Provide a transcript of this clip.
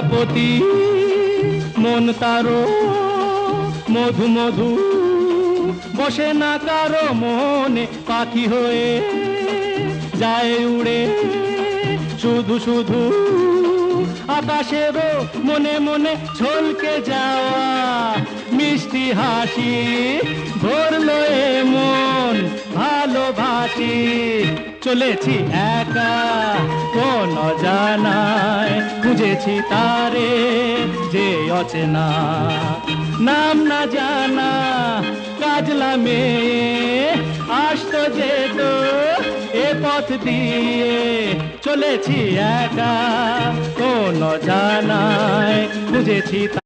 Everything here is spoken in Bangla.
প্রজাপতি মন তারো মধু মধু বসে না কারো মনে পাখি হয়ে যায় উড়ে শুধু শুধু আকাশেরও মনে মনে ছলকে যাওয়া মিষ্টি হাসি ধরলো মন ভালোবাসি চলেছি একা কোন জানায় খুঁজেছি তারে যে অচেনা নাম না জানা কাজলা মেয়ে আসতো যেত এ পথ দিয়ে চলেছি একা কোন জানায় খুঁজেছি